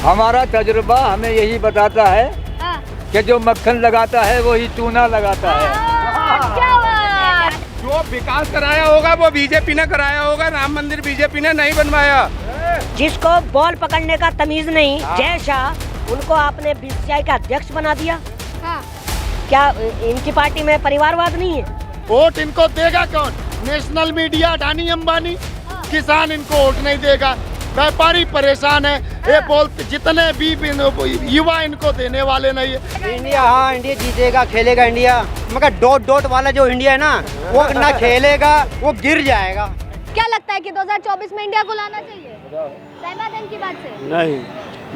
हमारा तजुर्बा हमें यही बताता है कि जो मक्खन लगाता है वही चूना लगाता है। क्या बात। जो विकास कराया होगा वो बीजेपी ने कराया होगा, राम मंदिर बीजेपी ने नहीं बनवाया। जिसको बॉल पकड़ने का तमीज नहीं, जय शाह, उनको आपने बीसीसीआई का अध्यक्ष बना दिया। क्या इनकी पार्टी में परिवारवाद नहीं है? वोट इनको देगा कौन? National media, Adani Ambani. किसान इनको वोट नहीं देगा, व्यापारी परेशान है। ये बोलते जितने भी युवा इनको देने वाले नहीं है। इंडिया, हाँ इंडिया जीतेगा, खेलेगा इंडिया, मगर डॉट डॉट वाला जो इंडिया है ना, वो ना खेलेगा, वो गिर जाएगा। क्या लगता है कि 2024 में इंडिया को लाना चाहिए? सहमत हैं इनकी बात से? नहीं,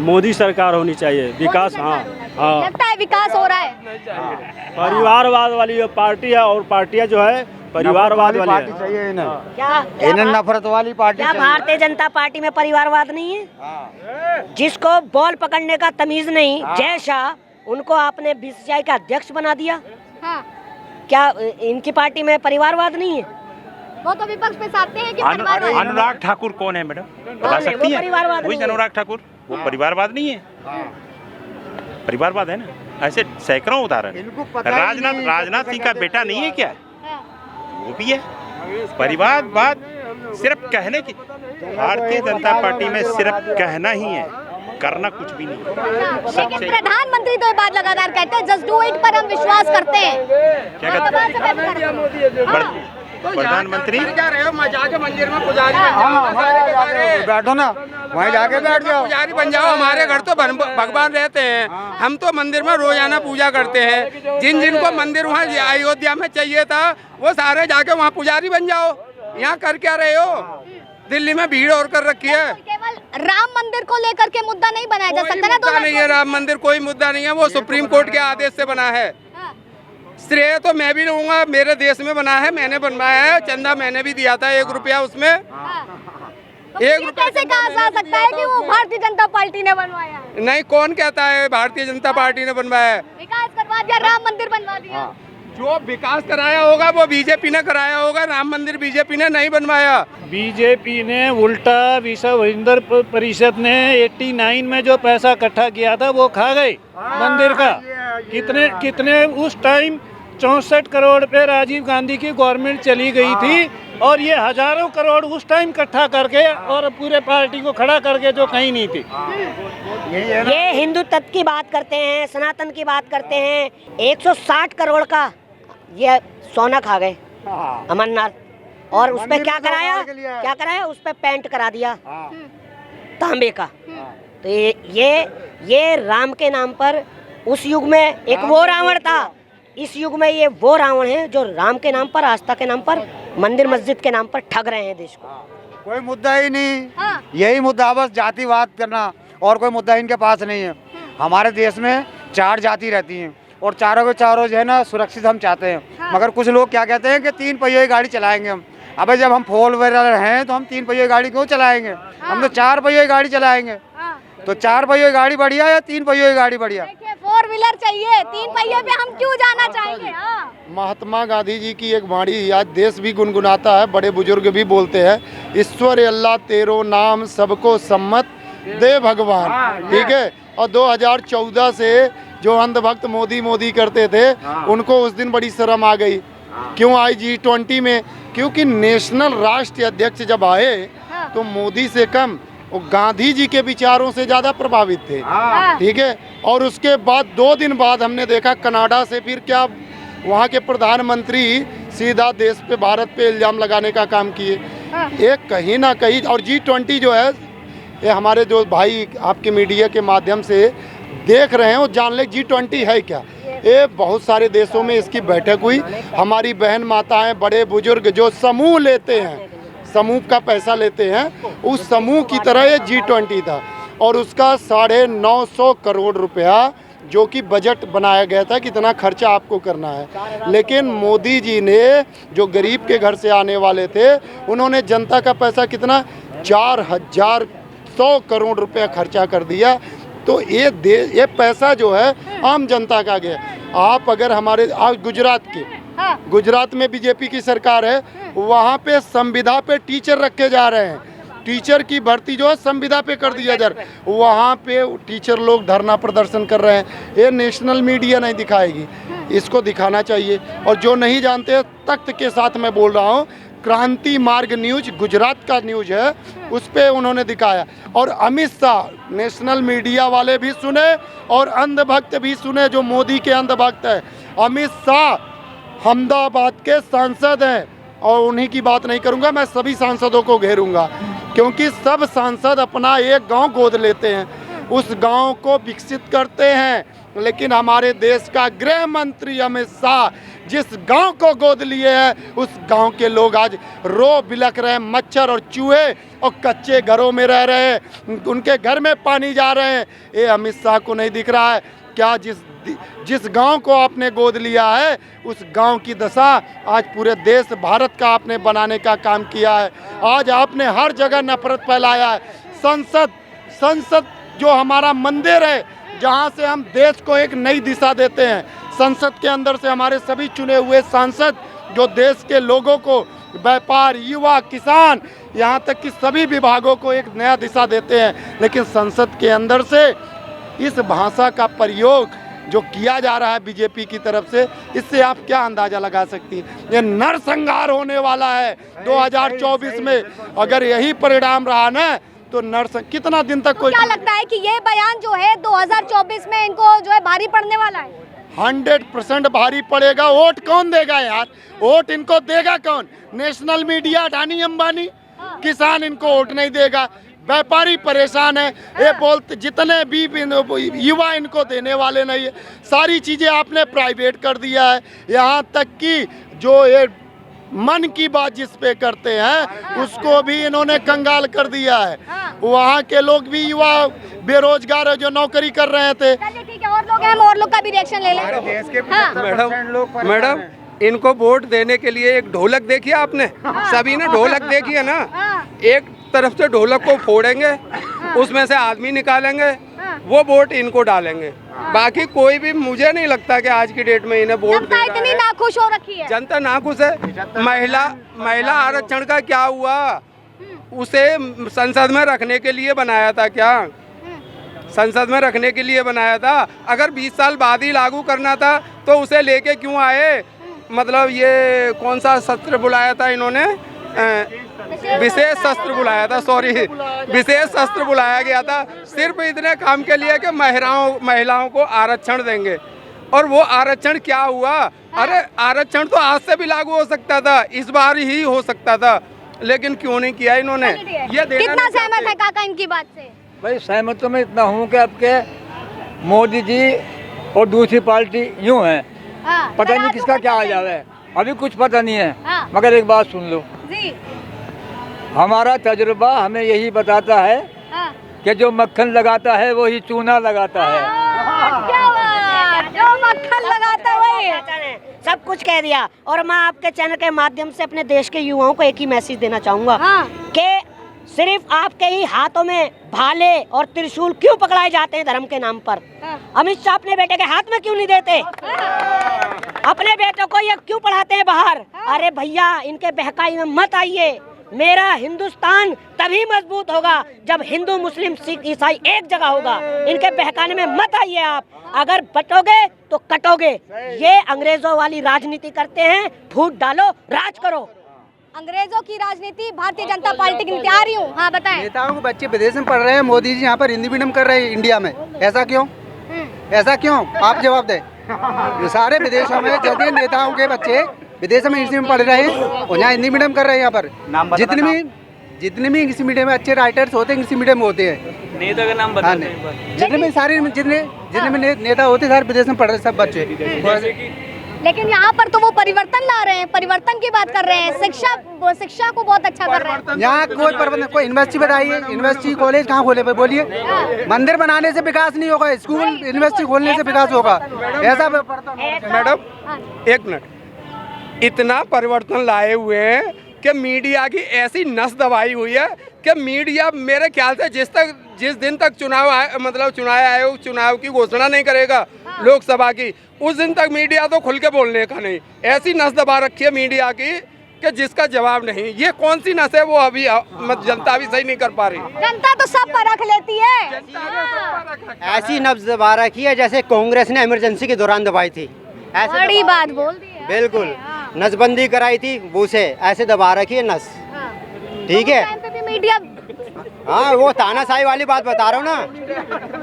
मोदी सरकार होनी चाहिए। विकास, हाँ हाँ, लगता है विकास हो रहा है। परिवारवाद वाली जो पार्टी है और पार्टियां जो है परिवारवाद वाली पार्टी है। चाहिए इन्हें। क्या इन्हें नफरत वाली पार्टी क्या चाहिए। भारतीय जनता पार्टी में परिवारवाद नहीं है? जिसको बॉल पकड़ने का तमीज नहीं, जय शाह, उनको आपने बीसीसीआई का अध्यक्ष बना दिया। क्या इनकी पार्टी में परिवारवाद नहीं है? वो तो विपक्ष पे साधते हैं कि परिवारवाद। अनुराग ठाकुर कौन है मैडम, बता सकती हैं? परिवारवाद वही नहीं है। अनुराग ठाकुर, वो परिवारवाद नहीं है। परिवारवाद है ना, ऐसे सैकड़ों उदाहरण। राजनाथ सिंह का बेटा नहीं है क्या? वो भी है। परिवारवाद सिर्फ कहने की, भारतीय जनता पार्टी में सिर्फ कहना ही है, करना कुछ भी नहीं। लेकिन प्रधानमंत्री तो ये बात लगातार कहते हैं, जस्ट डू इट पर हम विश्वास करते हैं। क्या कहते हैं प्रधानमंत्री? जाके मंदिर में पुजारी बन जाओ, बैठो ना, वहीं जाके बैठ जाओ, पुजारी बन जाओ। हमारे घर तो भगवान रहते हैं, हम तो मंदिर में रोजाना पूजा करते हैं। जिन जिनको मंदिर वहाँ अयोध्या में चाहिए था, वो सारे जाके वहाँ पुजारी बन जाओ। यहाँ कर क्या रहे हो? दिल्ली में भीड़ और कर रखी है। केवल राम मंदिर को लेकर के मुद्दा नहीं बनाया जा सकता ना। मुद्दा नहीं है राम मंदिर, कोई मुद्दा नहीं है। वो सुप्रीम कोर्ट के आदेश से बना है। श्रेय तो मैं भी लूंगा, मेरे देश में बना है, मैंने बनवाया है, चंदा मैंने भी दिया था 1 रुपया उसमें। तो ये कैसे कहा जा सकता है कि वो भारतीय जनता पार्टी ने बनवाया है? नहीं, कौन कहता है भारतीय जनता पार्टी ने बनवाया है? विकास करवा दिया, राम मंदिर बनवा दिया। जो विकास कराया होगा वो बीजेपी ने कराया होगा, राम मंदिर बीजेपी ने नहीं बनवाया। बीजेपी ने उल्टा विश्व हिंदू परिषद ने 89 में जो पैसा इकट्ठा किया था वो खा गए मंदिर का। कितने उस टाइम 64 करोड़ पे राजीव गांधी की गवर्नमेंट चली गई थी, और ये हजारों करोड़ उस टाइम इकट्ठा करके और पूरे पार्टी को खड़ा करके जो कहीं नहीं थी। ये हिंदू तत्व की बात करते हैं, सनातन की बात करते हैं। 160 करोड़ का ये सोना खा गए अमरनाथ, और उस पे क्या कराया? उस पे पेंट करा दिया तांबे का। तो ये राम के नाम पर उस युग में एक वो रावण था, इस युग में ये वो रावण है जो राम के नाम पर, आस्था के नाम पर, मंदिर मस्जिद के नाम पर ठग रहे हैं देश को। कोई मुद्दा ही नहीं। यही मुद्दा, बस जातिवाद करना, और कोई मुद्दा इनके पास नहीं है। हमारे देश में 4 जाति रहती हैं, और चारों के चारों जो है ना सुरक्षित हम चाहते हैं। मगर कुछ लोग क्या कहते हैं कि 3 पहिए गाड़ी चलाएंगे हम। अबे जब हम 4 व्हीलर हैं तो हम 3 पहिए गाड़ी क्यों चलाएंगे? हम तो 4 पहिए गाड़ी चलाएंगे। तो 4 पहिए गाड़ी बढ़िया या 3 पहिए गाड़ी बढ़िया? 4 व्हीलर चाहिए, 3 पहिए पे हम क्यों जाना चाहेंगे? महात्मा गांधी जी की एक वाणी आज देश भी गुनगुनाता है, बड़े बुजुर्ग भी बोलते हैं, ईश्वर अल्लाह तेरो नाम सबको सम्मत दे भगवान। ठीक है। और 2014 से जो अंधभक्त मोदी करते थे, उनको उस दिन बड़ी शर्म आ गई। क्यों आई G20 में? क्योंकि नेशनल राष्ट्रीय अध्यक्ष जब आए तो मोदी से कम वो गांधी जी के विचारों से ज़्यादा प्रभावित थे। ठीक है। और उसके बाद 2 दिन बाद हमने देखा कनाडा से फिर क्या वहाँ के प्रधानमंत्री सीधा देश पे, भारत पे इल्ज़ाम लगाने का काम किए। एक कहीं ना कहीं, और G20 जो है, ये हमारे जो भाई आपके मीडिया के माध्यम से देख रहे हैं वो जान ले G20 है क्या। ये बहुत सारे देशों में इसकी बैठक हुई। हमारी बहन माताएं, बड़े बुजुर्ग जो समूह लेते हैं, समूह का पैसा लेते हैं, उस समूह की तरह ये G20 था। और उसका 950 करोड़ रुपया जो कि बजट बनाया गया था, कितना खर्चा आपको करना है। लेकिन मोदी जी ने जो गरीब के घर से आने वाले थे, उन्होंने जनता का पैसा कितना 4100 करोड़ रुपया खर्चा कर दिया। तो ये पैसा जो है आम जनता का गया। आप अगर हमारे आज गुजरात में बीजेपी की सरकार है, वहाँ पे संविदा पे टीचर रखे जा रहे हैं। टीचर की भर्ती जो है संविदा पे कर दिया जा रहा है, वहाँ पे टीचर लोग धरना प्रदर्शन कर रहे हैं। ये नेशनल मीडिया नहीं दिखाएगी, इसको दिखाना चाहिए। और जो नहीं जानते, तख्त के साथ मैं बोल रहा हूँ, क्रांति मार्ग न्यूज गुजरात का न्यूज है, उस पे उन्होंने दिखाया। और अमित शाह, नेशनल मीडिया वाले भी सुने और अंधभक्त भी सुने, जो मोदी के अंधभक्त है। अमित शाह अहमदाबाद के सांसद हैं और उन्हीं की बात नहीं करूंगा, मैं सभी सांसदों को घेरूंगा, क्योंकि सब सांसद अपना एक गांव गोद लेते हैं, उस गांव को विकसित करते हैं। लेकिन हमारे देश का गृह मंत्री अमित शाह जिस गांव को गोद लिए हैं, उस गांव के लोग आज रो बिलख रहे हैं, मच्छर और चूहे और कच्चे घरों में रह रहे हैं, उनके घर में पानी जा रहे हैं। ये अमित शाह को नहीं दिख रहा है क्या? जिस गांव को आपने गोद लिया है, उस गांव की दशा आज पूरे देश भारत का आपने बनाने का काम किया है। आज आपने हर जगह नफरत फैलाया है। संसद जो हमारा मंदिर है, जहां से हम देश को एक नई दिशा देते हैं, संसद के अंदर से हमारे सभी चुने हुए सांसद जो देश के लोगों को, व्यापार, युवा, किसान, यहाँ तक कि सभी विभागों को एक नया दिशा देते हैं। लेकिन संसद के अंदर से इस भाषा का प्रयोग जो किया जा रहा है बीजेपी की तरफ से, इससे आप क्या अंदाजा लगा सकती हैं? ये नरसंहार होने वाला है 2024 में। अगर यही परिणाम रहा ना, तो कितना दिन तक कोई, क्या लगता है कि ये बयान जो है 2024 में इनको जो है भारी पड़ने वाला है? 100% भारी पड़ेगा। वोट कौन देगा यार? वोट इनको देगा कौन? National media, Adani Ambani. किसान इनको वोट नहीं देगा, व्यापारी परेशान है। ये बोलते जितने भी युवा इनको देने वाले नहीं है। सारी चीजें आपने प्राइवेट कर दिया है। यहाँ तक कि जो ये मन की बात जिस पे करते हैं, उसको भी इन्होंने कंगाल कर दिया है। वहाँ के लोग भी, युवा बेरोजगार है जो नौकरी कर रहे थे। चलिए ठीक है, और लोग हैं, हम और लोग का भी रिएक्शन ले लें। मैडम इनको वोट देने के लिए एक ढोलक देखी है आपने? सभी ने ढोलक देखी है ना? एक तरफ से ढोलक को फोड़ेंगे, उसमें से आदमी निकालेंगे, वो वोट इनको डालेंगे। बाकी कोई भी, मुझे नहीं लगता कि आज की डेट में इन्हें वोट जनता इतनी नाखुश हो रखी है। जनता नाखुश है। महिला आरक्षण का क्या हुआ? उसे संसद में रखने के लिए बनाया था क्या? संसद में रखने के लिए बनाया था। अगर 20 साल बाद ही लागू करना था तो उसे लेके क्यों आए? मतलब ये कौन सा शस्त्र बुलाया था इन्होंने? विशेष शस्त्र बुलाया था, सॉरी, विशेष शस्त्र बुलाया गया था सिर्फ इतने काम के लिए कि महिलाओं को आरक्षण देंगे। और वो आरक्षण क्या हुआ? अरे आरक्षण तो आज से भी लागू हो सकता था, इस बार ही हो सकता था, लेकिन क्यों नहीं किया इन्होंने? ये कितना सहमत है काका इनकी बात से? भाई सहमत तो मैं इतना हूँ कि आपके मोदी जी और दूसरी पार्टी यूँ है, पता नहीं किसका क्या आ जाए, अभी कुछ पता नहीं है। मगर एक बात सुन लो जी, हमारा तजुर्बा हमें यही बताता है कि जो मक्खन लगाता है वही चूना लगाता है। क्या बात, जो मक्खन लगाता है वही। सब कुछ कह दिया। और मैं आपके चैनल के माध्यम से अपने देश के युवाओं को एक ही मैसेज देना चाहूँगा कि सिर्फ आपके ही हाथों में भाले और त्रिशूल क्यों पकड़ाए जाते हैं धर्म के नाम पर? अमित शाह अपने बेटे के हाथ में क्यों नहीं देते? अपने बेटों को ये क्यों पढ़ाते हैं बाहर? अरे भैया, इनके बहकाई में मत आइए। मेरा हिंदुस्तान तभी मजबूत होगा जब हिंदू, मुस्लिम, सिख, ईसाई एक जगह होगा। इनके बहकाने में मत आइए आप। अगर बटोगे तो कटोगे। ये अंग्रेजों वाली राजनीति करते हैं। फूट डालो, राज करो। अंग्रेजों की राजनीति, भारतीय जनता पार्टी की नीति। आ रही हूँ, हाँ बताएं। नेताओं के बच्चे विदेश में पढ़ रहे हैं, मोदी जी यहाँ पर हिंदी मीडियम कर रहे हैं इंडिया में। ऐसा क्यों? ऐसा क्यों? आप जवाब दें। सारे विदेशों में जैसे नेताओं के बच्चे विदेश में इंग्लिश में पढ़ रहे हैं और यहाँ हिंदी मीडियम कर रहे हैं। यहाँ पर जितने भी इंग्लिश मीडियम में अच्छे राइटर्स होते हैं, इंग्लिश मीडियम में होते हैं। नेता का नाम बताओ। जितने में नेता होते हैं सारे विदेश में पढ़ रहे सब बच्चे। लेकिन यहाँ पर तो वो परिवर्तन ला रहे हैं, परिवर्तन की बात कर रहे हैं। शिक्षा को बहुत अच्छा कर रहे हैं। यहाँ कोई परिवर्तन, कोई यूनिवर्सिटी बताइए, यूनिवर्सिटी कॉलेज कहाँ खोले? बोलिए। मंदिर बनाने से विकास नहीं होगा, स्कूल यूनिवर्सिटी खोलने से विकास होगा। ऐसा मैडम एक मिनट, इतना परिवर्तन लाए हुए हैं कि मीडिया की ऐसी नस दबाई हुई है कि मीडिया मेरे ख्याल से जिस दिन तक चुनाव आयोग चुनाव की घोषणा नहीं करेगा लोकसभा की, उस दिन तक मीडिया तो खुल के बोलने का नहीं। ऐसी नस दबा रखी है मीडिया की कि जिसका जवाब नहीं। ये कौन सी नस है वो अभी जनता अभी सही नहीं कर पा रही। जनता तो सब पर रख लेती है। ऐसी नब्ज दबा रखी है जैसे कांग्रेस ने इमरजेंसी के दौरान दबाई थी। ऐसे बड़ी बात बोल दी है। बिल्कुल नसबंदी कराई थी वो से ऐसे दबा रखी है नस। ठीक है, टाइम पे भी मीडिया हाँ वो तानाशाही वाली बात बता रहा हूँ ना।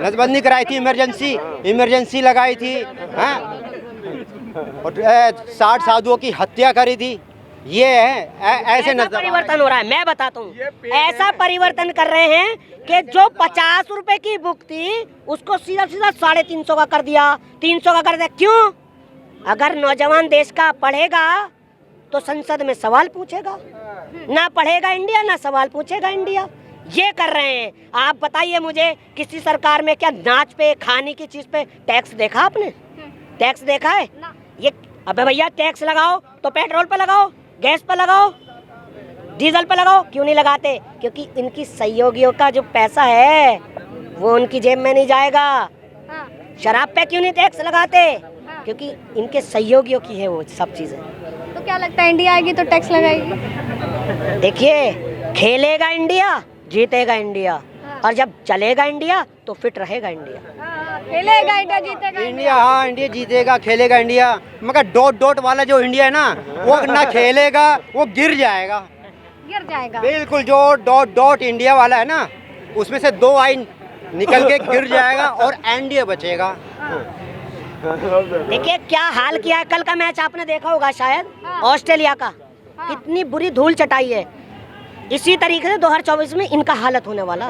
नसबंदी कराई थी, इमरजेंसी लगाई थी, हाँ, और 60 साधुओं की हत्या करी थी। ये है ऐसे नजर परिवर्तन हो रहा है। मैं बताता हूँ, ऐसा परिवर्तन कर रहे हैं कि जो 50 रुपए की बुक थी उसको सीधा 350 का कर दिया, 300 का कर दिया। क्यों? अगर नौजवान देश का पढ़ेगा तो संसद में सवाल पूछेगा, ना पढ़ेगा इंडिया ना सवाल पूछेगा इंडिया। ये कर रहे हैं। आप बताइए मुझे, किसी सरकार में क्या नाच पे, खाने की चीज पे टैक्स देखा आपने? टैक्स देखा है? ये अबे भैया टैक्स लगाओ तो पेट्रोल पे लगाओ, गैस पे लगाओ, डीजल पे लगाओ। क्यों नहीं लगाते? क्योंकि इनकी सहयोगियों का जो पैसा है वो उनकी जेब में नहीं जाएगा। शराब पे क्यों नहीं टैक्स लगाते? क्योंकि इनके सहयोगियों की है वो सब चीजें। तो क्या लगता है इंडिया आएगी तो टैक्स लगाएगी? देखिए, खेलेगा इंडिया, जीतेगा इंडिया, और जब चलेगा इंडिया तो फिट रहेगा इंडिया। खेलेगा इंडिया, जीतेगा इंडिया। हाँ, इंडिया जीतेगा, खेलेगा इंडिया, मगर डॉट वाला जो इंडिया है ना वो ना खेलेगा, वो गिर जाएगा। गिर जाएगा। बिल्कुल, जो डॉट इंडिया वाला है ना उसमें से 2 आई निकल के गिर जाएगा और एनडीए बचेगा। देखिए क्या हाल किया है। कल का मैच आपने देखा होगा शायद, ऑस्ट्रेलिया का। कितनी बुरी धूल चटाई है। इसी तरीके से 2024 में इनका हालत होने वाला।